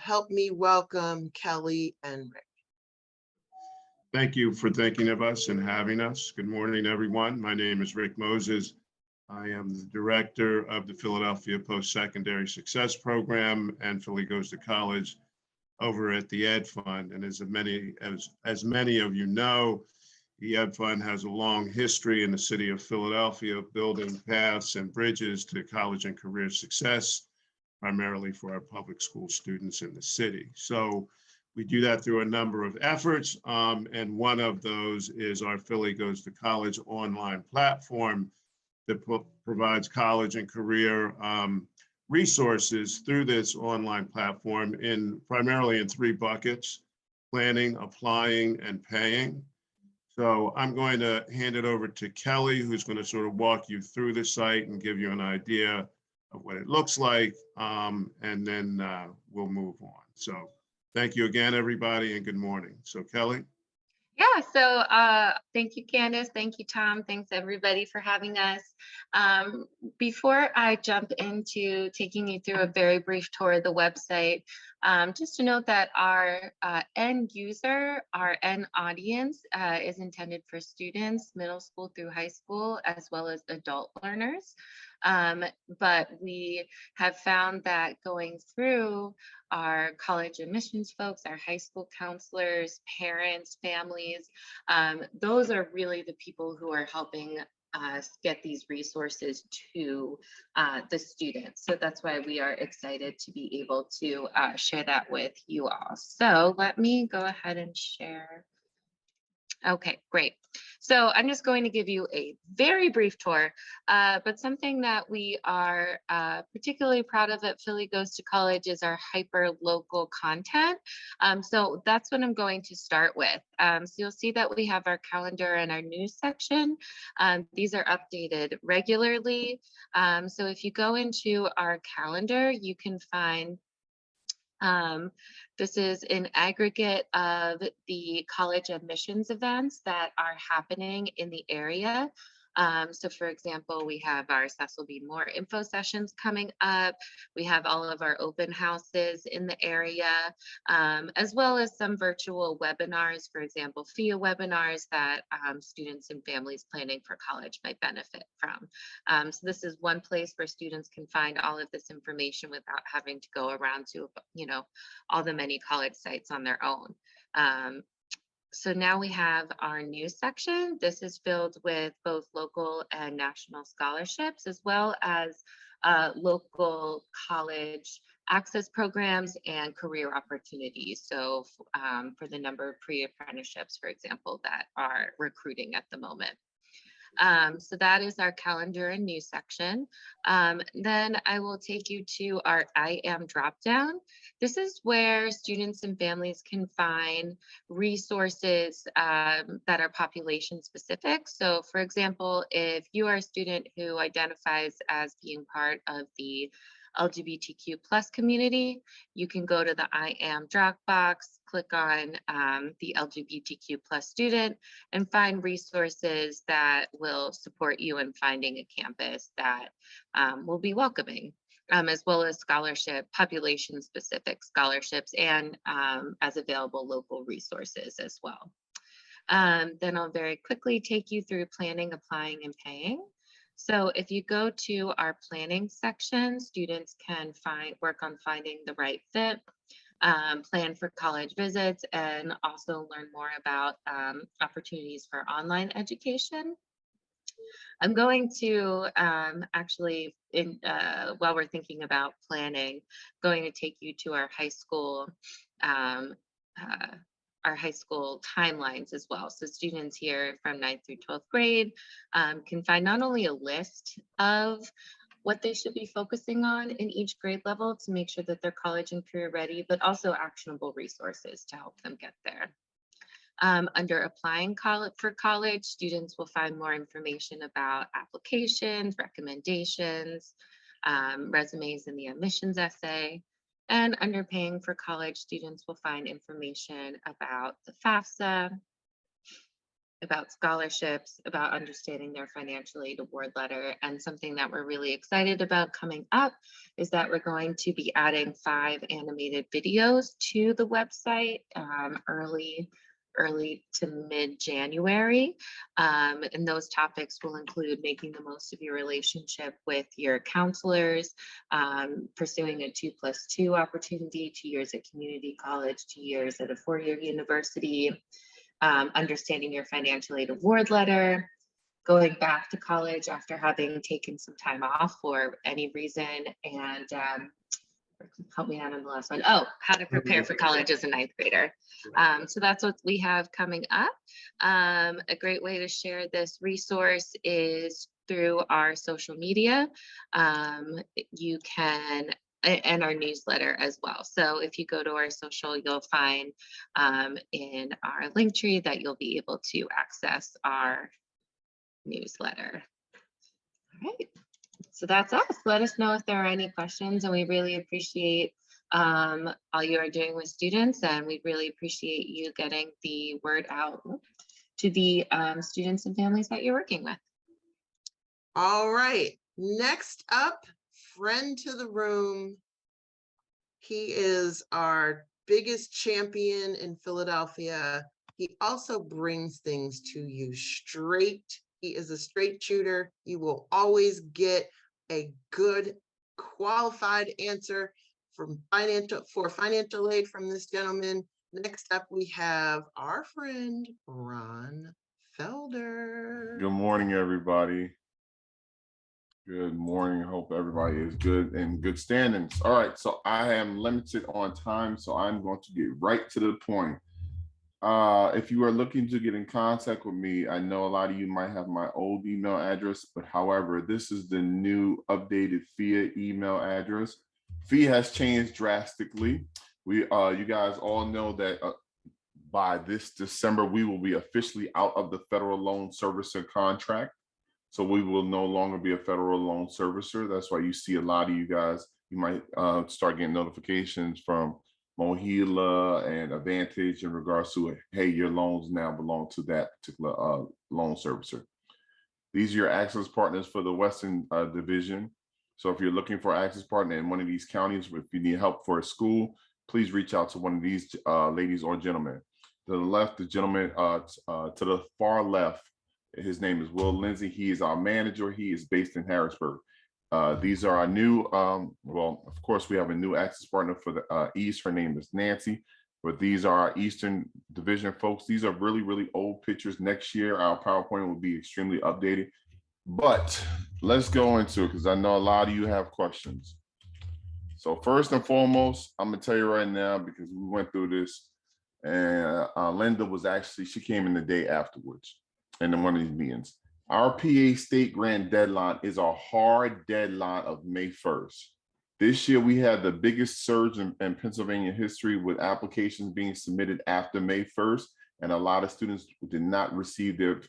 help me welcome Kelly and Rick. Thank you for thinking of us and having us. Good morning, everyone. My name is Rick Moses. I am the director of the Philadelphia Post-Secondary Success Program and Philly Goes to College over at the Ed Fund. And as many of you know, the Ed Fund has a long history in the city of Philadelphia of building paths and bridges to college and career success, primarily for our public school students in the city. So we do that through a number of efforts, and one of those is our Philly Goes to College online platform that provides college and career resources through this online platform primarily in three buckets: planning, applying, and paying. So I'm going to hand it over to Kelly, who's going to sort of walk you through the site and give you an idea of what it looks like, and then we'll move on. So thank you again, everybody, and good morning. So Kelly. Yeah, so thank you, Candace. Thank you, Tom. Thanks, everybody, for having us. Before I jump into taking you through a very brief tour of the website, just to note that our end user, our end audience is intended for students, middle school through high school, as well as adult learners. But we have found that going through our college admissions folks, our high school counselors, parents, families, those are really the people who are helping us get these resources to the students. So that's why we are excited to be able to share that with you all. So let me go ahead and share. Okay, great. So I'm just going to give you a very brief tour, but something that we are particularly proud of at Philly Goes to College is our hyper local content. So that's what I'm going to start with. So you'll see that we have our calendar and our news section. These are updated regularly. So if you go into our calendar, you can find this is an aggregate of the college admissions events that are happening in the area. So for example, we have our Cecil B. Moore info sessions coming up. We have all of our open houses in the area, as well as some virtual webinars, for example, FIA webinars that students and families planning for college might benefit from. So this is one place where students can find all of this information without having to go around to, all the many college sites on their own. So now we have our news section. This is filled with both local and national scholarships, as well as local college access programs and career opportunities. So for the number of pre-apprenticeships, for example, that are recruiting at the moment. So that is our calendar and news section. Then I will take you to our I Am dropdown. This is where students and families can find resources that are population specific. So for example, if you are a student who identifies as being part of the LGBTQ plus community, you can go to the I Am Dropbox, click on the LGBTQ plus student, and find resources that will support you in finding a campus that will be welcoming, as well as population specific scholarships, and as available local resources as well. Then I'll very quickly take you through planning, applying, and paying. So if you go to our planning section, students can work on finding the right fit, plan for college visits, and also learn more about opportunities for online education. I'm going to actually, while we're thinking about planning, going to take you to our high school timelines as well. So students here from 9th through 12th grade can find not only a list of what they should be focusing on in each grade level to make sure that they're college and career ready, but also actionable resources to help them get there. Under applying for college, students will find more information about applications, recommendations, resumes in the admissions essay. And under paying for college, students will find information about the FAFSA, about scholarships, about understanding their financial aid award letter. And something that we're really excited about coming up is that we're going to be adding 5 animated videos to the website early to mid-January. And those topics will include making the most of your relationship with your counselors, pursuing a 2+2 opportunity, 2 years at community college, 2 years at a 4-year university, understanding your financial aid award letter, going back to college after having taken some time off for any reason, and help me out on the last one. Oh, how to prepare for college as a 9th grader. So that's what we have coming up. A great way to share this resource is through our social media. You can, and our newsletter as well. So if you go to our social, you'll find in our link tree that you'll be able to access our newsletter. All right. So that's us. Let us know if there are any questions, and we really appreciate all you are doing with students, and we really appreciate you getting the word out to the students and families that you're working with. All right, next up, friend to the room. He is our biggest champion in Philadelphia. He also brings things to you straight. He is a straight shooter. You will always get a good qualified answer for financial aid from this gentleman. Next up, we have our friend Ron Felder. Good morning, everybody. Good morning. Hope everybody is good and good standings. All right, so I am limited on time, so I'm going to get right to the point. If you are looking to get in contact with me, I know a lot of you might have my old email address, but however, this is the new updated FIA email address. FIA has changed drastically. You guys all know that by this December, we will be officially out of the federal loan servicer contract. So we will no longer be a federal loan servicer. That's why you see a lot of you guys, you might start getting notifications from Mohila and Advantage in regards to, hey, your loans now belong to that particular loan servicer. These are your access partners for the Western Division. So if you're looking for an access partner in one of these counties, if you need help for a school, please reach out to one of these ladies or gentlemen. To the left, the gentleman to the far left, his name is Will Lindsay. He is our manager. He is based in Harrisburg. These are our new, well, of course, we have a new access partner for the East. Her name is Nancy, but these are our Eastern Division folks. These are really, really old pictures. Next year, our PowerPoint will be extremely updated. But let's go into it because I know a lot of you have questions. So first and foremost, I'm gonna tell you right now, because we went through this, and Linda was actually, she came in the day afterwards in one of these meetings. Our PA state grant deadline is a hard deadline of May 1st. This year, we had the biggest surge in Pennsylvania history with applications being submitted after May 1st. And a lot of students did not receive their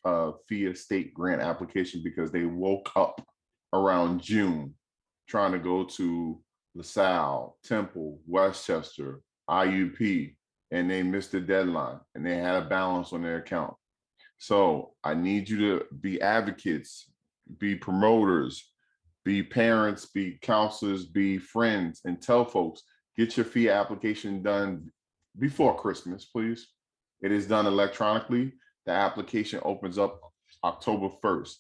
FIA state grant application because they woke up around June trying to go to LaSalle, Temple, Westchester, IUP, and they missed the deadline and they had a balance on their account. So I need you to be advocates, be promoters, be parents, be counselors, be friends, and tell folks, get your FIA application done before Christmas, please. It is done electronically. The application opens up October 1st.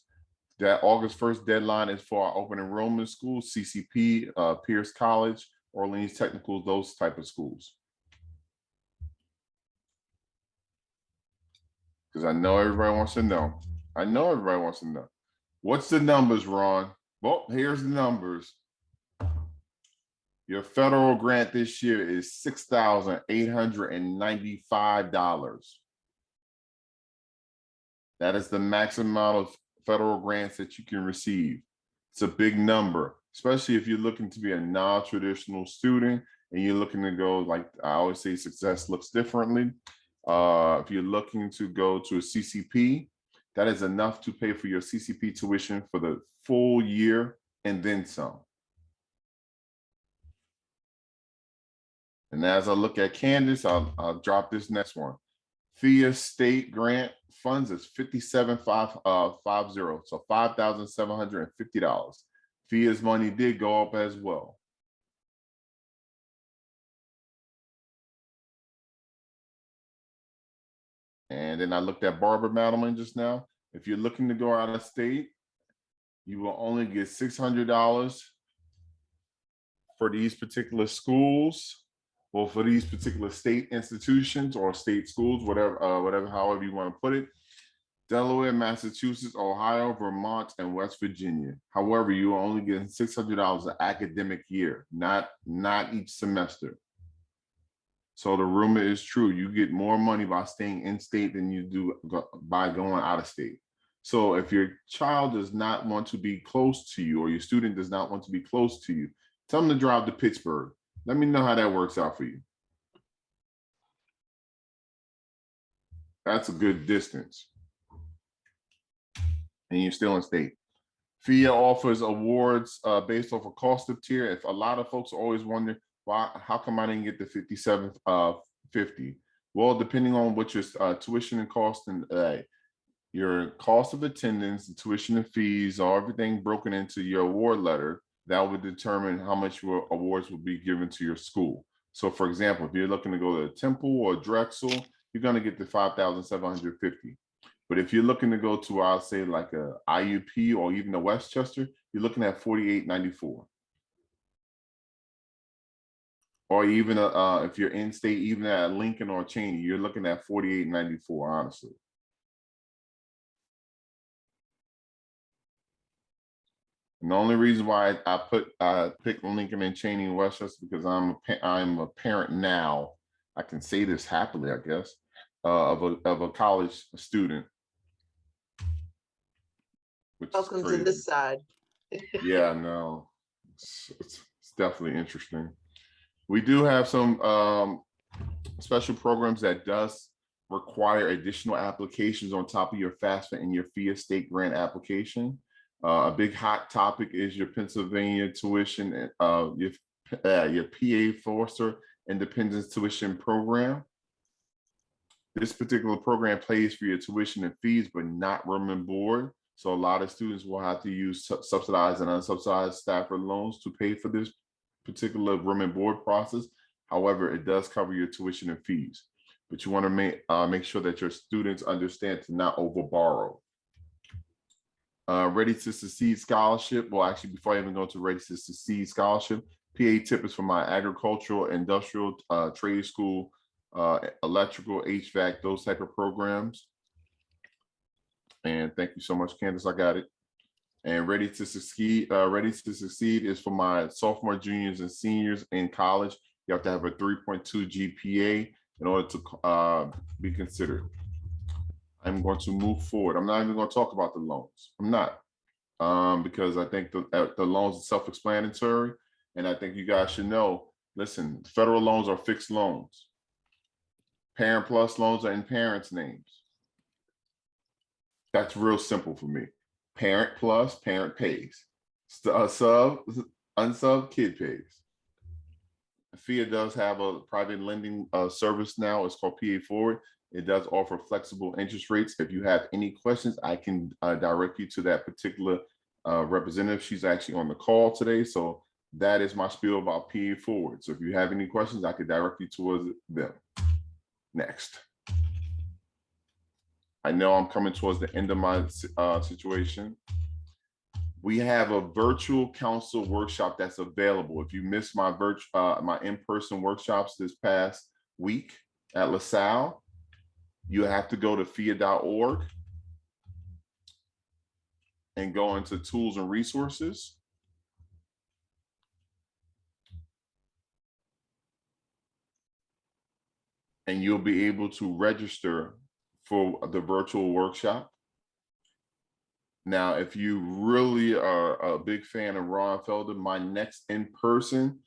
That August 1st deadline is for our open enrollment schools, CCP, Pierce College, Orleans Technical, those type of schools. Because I know everybody wants to know. I know everybody wants to know. What's the numbers, Ron? Well, here's the numbers. Your federal grant this year is $6,895. That is the maximum amount of federal grants that you can receive. It's a big number, especially if you're looking to be a non-traditional student and you're looking to go, like I always say, success looks differently. If you're looking to go to a CCP, that is enough to pay for your CCP tuition for the full year and then some. And as I look at Candace, I'll drop this next one. FIA state grant funds is $57,550, so $5,750. FIA's money did go up as well. And then I looked at Barbara Madeline just now. If you're looking to go out of state, you will only get $600 for these particular schools, or for these particular state institutions or state schools, whatever, however you want to put it. Delaware, Massachusetts, Ohio, Vermont, and West Virginia. However, you are only getting $600 an academic year, not each semester. So the rumor is true. You get more money by staying in state than you do by going out of state. So if your child does not want to be close to you, or your student does not want to be close to you, tell them to drive to Pittsburgh. Let me know how that works out for you. That's a good distance. And you're still in state. FIA offers awards based off a cost of tier. If a lot of folks always wonder, how come I didn't get the 5750? Well, depending on what your tuition and cost and your cost of attendance, the tuition and fees, or everything broken into your award letter, that would determine how much your awards will be given to your school. So for example, if you're looking to go to Temple or Drexel, you're going to get the $5,750. But if you're looking to go to, I'll say like a IUP or even a Westchester, you're looking at $48.94. Or even if you're in state, even at Lincoln or Cheney, you're looking at $48.94, honestly. And the only reason why I picked Lincoln and Cheney and Westchester because I'm a parent now. I can say this happily, I guess, of a college student. Welcome to this side. Yeah, no, it's definitely interesting. We do have some special programs that does require additional applications on top of your FAFSA and your FIA state grant application. A big hot topic is your Pennsylvania tuition, your PA Forster Independence Tuition Program. This particular program pays for your tuition and fees, but not room and board. So a lot of students will have to use subsidized and unsubsidized Stafford loans to pay for this particular room and board process. However, it does cover your tuition and fees, but you want to make sure that your students understand to not over borrow. Ready to Succeed Scholarship. Well, actually, before I even go to Ready to Succeed Scholarship, PA tip is for my agricultural, industrial, trade school, electrical, HVAC, those type of programs. And thank you so much, Candace. I got it. And Ready to Succeed is for my sophomore, juniors, and seniors in college. You have to have a 3.2 GPA in order to be considered. I'm going to move forward. I'm not even going to talk about the loans. I'm not, because I think the loans are self-explanatory, and I think you guys should know. Listen, federal loans are fixed loans. Parent Plus loans are in parents' names. That's real simple for me. Parent Plus, parent pays. Sub, unsub, kid pays. FIA does have a private lending service now. It's called PA Forward. It does offer flexible interest rates. If you have any questions, I can direct you to that particular representative. She's actually on the call today. So that is my spiel about PA Forward. So if you have any questions, I could direct you towards them. Next. I know I'm coming towards the end of my situation. We have a virtual council workshop that's available. If you missed my my in-person workshops this past week at LaSalle, you have to go to FIA.org and go into tools and resources. And you'll be able to register for the virtual workshop. Now, if you really are a big fan of Ron Felder, my next in-person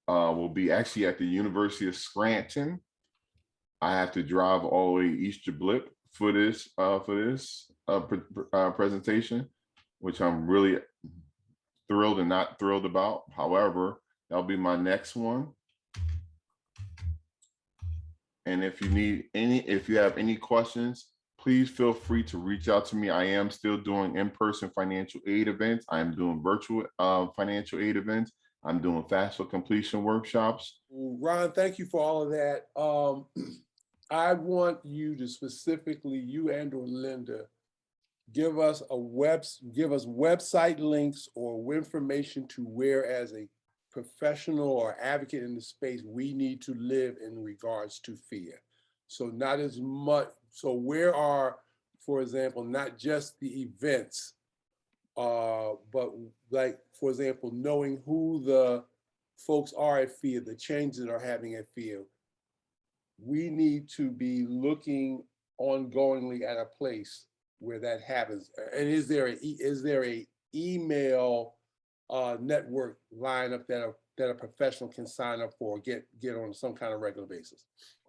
will be actually at the University of Scranton. I have to drive all the way to East Jablip for this presentation, which I'm really thrilled and not thrilled about. However, that'll be my next one. And if you have any questions, please feel free to reach out to me. I am still doing in-person financial aid events. I'm doing virtual financial aid events. I'm doing FAFSA completion workshops. Ron, thank you for all of that. I want you to specifically, you and or Linda, give us website links or information to where, as a professional or advocate in the space, we need to live in regards to fear. So not as much, so where are, for example, not just the events, but like, for example, knowing who the folks are at FIA, the changes that are happening at FIA. We need to be looking ongoingly at a place where that happens. And is there a email network lineup that a professional can sign up for or get on some kind of regular basis?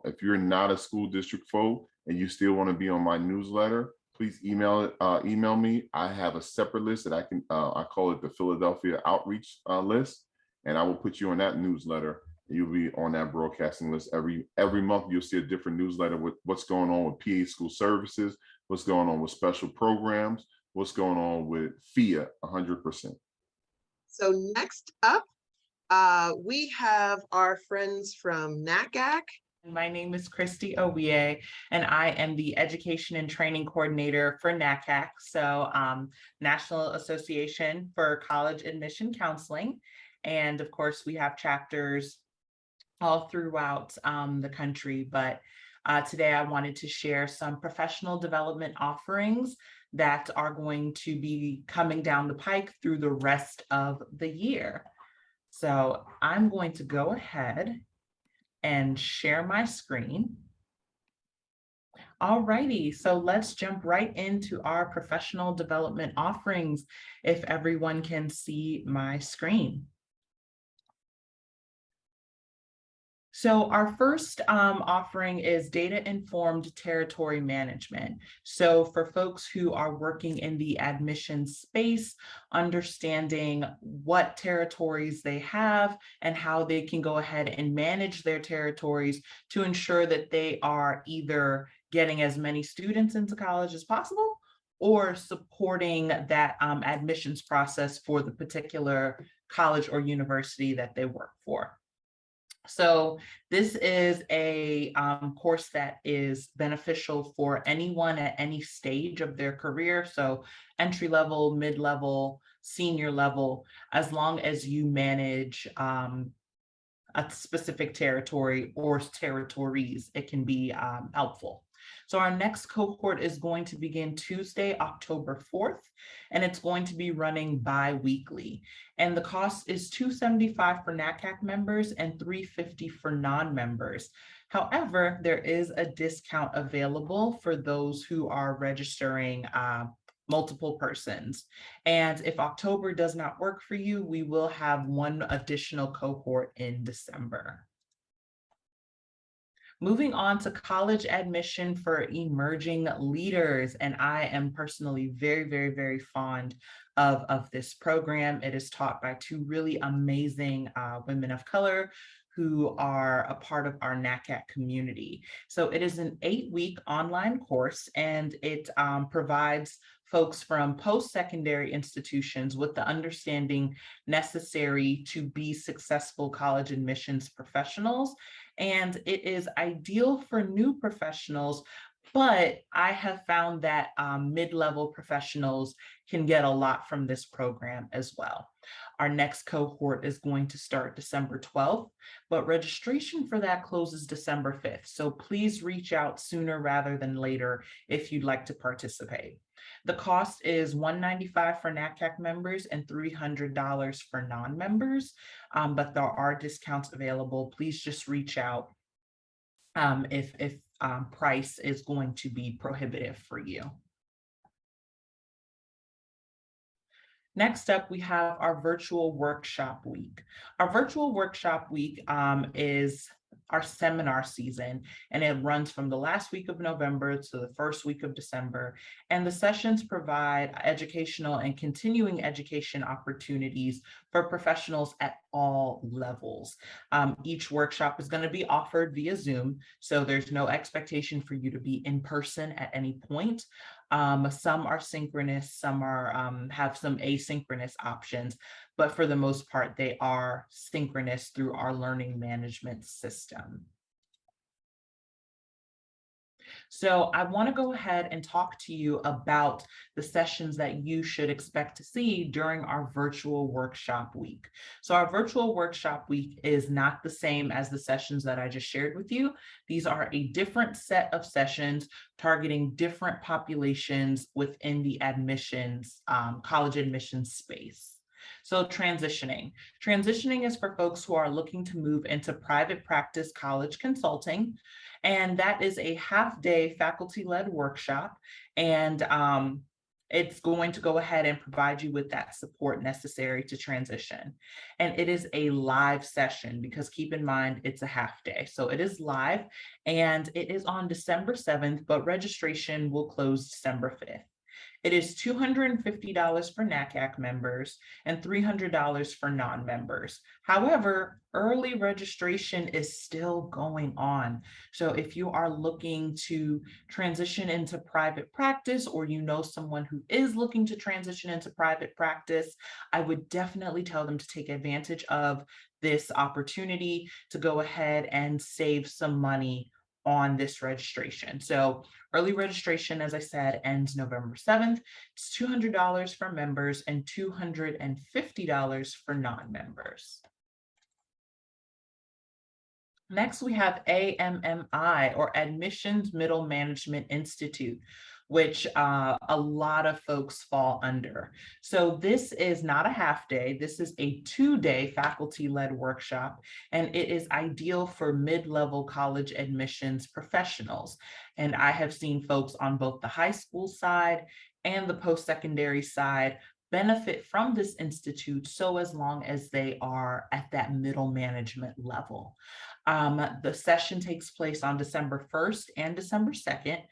If you're not a school district folk and you still want to be on my newsletter, please email me. I have a separate list that I call it the Philadelphia Outreach list, and I will put you on that newsletter. You'll be on that broadcasting list every month. You'll see a different newsletter with what's going on with PA school services, what's going on with special programs, what's going on with FIA 100%. So next up, we have our friends from NACAC. My name is Christy Owie, and I am the Education and Training Coordinator for NACAC, so National Association for College Admission Counseling. And of course, we have chapters all throughout the country, but today I wanted to share some professional development offerings that are going to be coming down the pike through the rest of the year. So I'm going to go ahead and share my screen. Alrighty, so let's jump right into our professional development offerings if everyone can see my screen. So our first offering is data-informed territory management. So for folks who are working in the admissions space, understanding what territories they have and how they can go ahead and manage their territories to ensure that they are either getting as many students into college as possible or supporting that admissions process for the particular college or university that they work for. So this is a course that is beneficial for anyone at any stage of their career. So entry level, mid-level, senior level, as long as you manage a specific territory or territories, it can be helpful. So our next cohort is going to begin Tuesday, October 4th, and it's going to be running bi-weekly. And the cost is $275 for NACAC members and $350 for non-members. However, there is a discount available for those who are registering multiple persons. And if October does not work for you, we will have one additional cohort in December. Moving on to college admission for emerging leaders. And I am personally very, very, very fond of this program. It is taught by two really amazing women of color who are a part of our NACAC community. So it is an 8-week online course, and it provides folks from post-secondary institutions with the understanding necessary to be successful college admissions professionals. And it is ideal for new professionals, but I have found that mid-level professionals can get a lot from this program as well. Our next cohort is going to start December 12th, but registration for that closes December 5th. So please reach out sooner rather than later if you'd like to participate. The cost is $195 for NACAC members and $300 for non-members, but there are discounts available. Please just reach out if price is going to be prohibitive for you. Next up, we have our virtual workshop week. Our virtual workshop week is our seminar season, and it runs from the last week of November to the first week of December. And the sessions provide educational and continuing education opportunities for professionals at all levels. Each workshop is going to be offered via Zoom, so there's no expectation for you to be in person at any point. Some are synchronous, some are have some asynchronous options, but for the most part, they are synchronous through our learning management system. So I want to go ahead and talk to you about the sessions that you should expect to see during our virtual workshop week. So our virtual workshop week is not the same as the sessions that I just shared with you. These are a different set of sessions targeting different populations within the admissions, college admissions space. So transitioning. Transitioning is for folks who are looking to move into private practice college consulting. And that is a half-day faculty-led workshop. And it's going to go ahead and provide you with that support necessary to transition. And it is a live session because keep in mind, it's a half day. So it is live and it is on December 7th, but registration will close December 5th. It is $250 for NACAC members and $300 for non-members. However, early registration is still going on. So if you are looking to transition into private practice, or you know someone who is looking to transition into private practice, I would definitely tell them to take advantage of this opportunity to go ahead and save some money on this registration. So early registration, as I said, ends November 7th. It's $200 for members and $250 for non-members. Next, we have AMMI, or Admissions Middle Management Institute, which a lot of folks fall under. So this is not a half day. This is a 2-day faculty-led workshop, and it is ideal for mid-level college admissions professionals. And I have seen folks on both the high school side and the post-secondary side benefit from this institute so as long as they are at that middle management level. The session takes place on December 1st and December 2nd.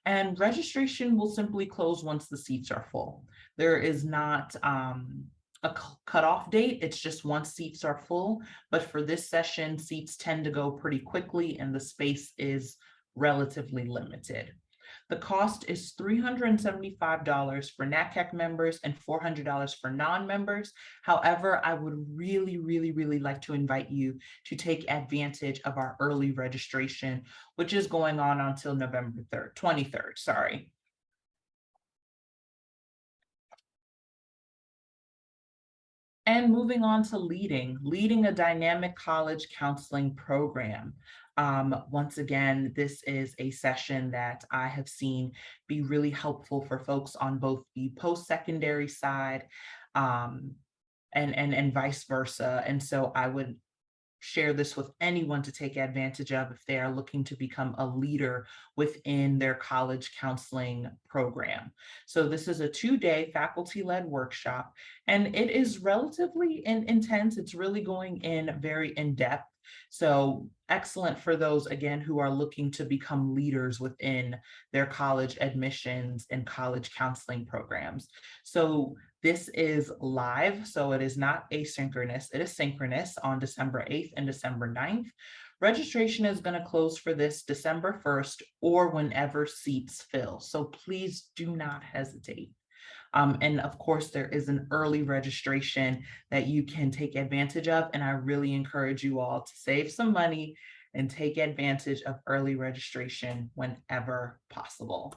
And registration will simply close once the seats are full. There is not a cutoff date. It's just once seats are full. But for this session, seats tend to go pretty quickly and the space is relatively limited. The cost is $375 for NACAC members and $400 for non-members. However, I would really like to invite you to take advantage of our early registration, which is going on until November 23rd, sorry. And moving on to leading a dynamic college counseling program. Once again, this is a session that I have seen be really helpful for folks on both the post-secondary side and vice versa. And so I would share this with anyone to take advantage of if they are looking to become a leader within their college counseling program. So this is a 2-day faculty-led workshop, and it is relatively intense. It's really going in very in-depth. So excellent for those, again, who are looking to become leaders within their college admissions and college counseling programs. So this is live, so it is not asynchronous, it is synchronous on December 8th and December 9th. Registration is going to close for this December 1st or whenever seats fill, so please do not hesitate. And of course, there is an early registration that you can take advantage of, and I really encourage you all to save some money and take advantage of early registration whenever possible.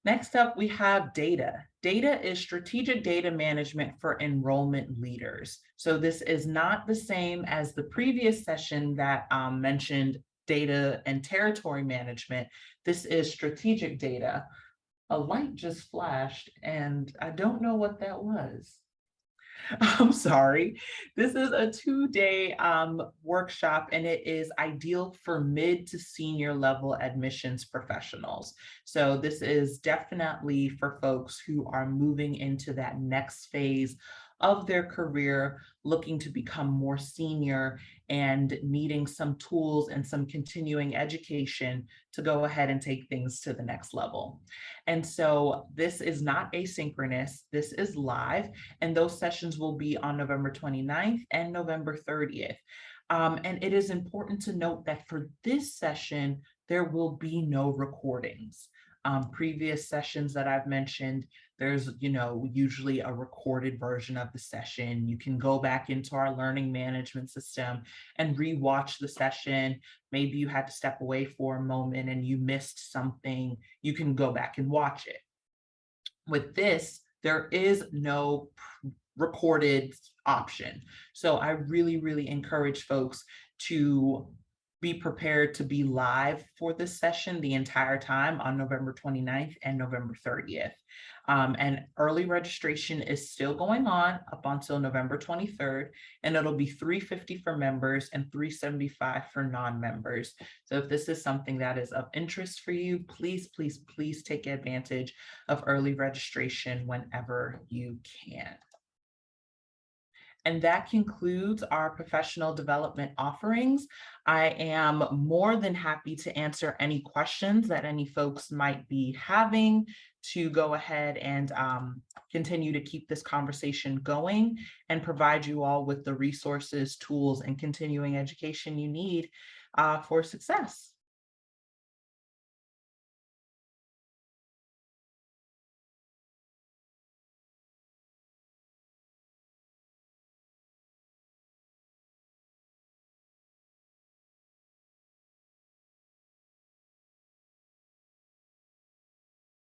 Next up, we have data. Data is strategic data management for enrollment leaders. So this is not the same as the previous session that mentioned data and territory management. This is strategic data. A light just flashed and I don't know what that was. I'm sorry. This is a 2-day workshop, and it is ideal for mid to senior level admissions professionals. So this is definitely for folks who are moving into that next phase of their career, looking to become more senior and needing some tools and some continuing education to go ahead and take things to the next level. And so this is not asynchronous, this is live, and those sessions will be on November 29th and November 30th. And it is important to note that for this session, there will be no recordings. Previous sessions that I've mentioned, there's, usually a recorded version of the session. You can go back into our learning management system and rewatch the session. Maybe you had to step away for a moment and you missed something. You can go back and watch it. With this, there is no recorded option. So I really, really encourage folks to be prepared to be live for this session the entire time on November 29th and November 30th. And early registration is still going on up until November 23rd, and it'll be $350 for members and $375 for non-members. So if this is something that is of interest for you, please, please, please take advantage of early registration whenever you can. And that concludes our professional development offerings. I am more than happy to answer any questions that any folks might be having to go ahead and continue to keep this conversation going and provide you all with the resources, tools, and continuing education you need for success.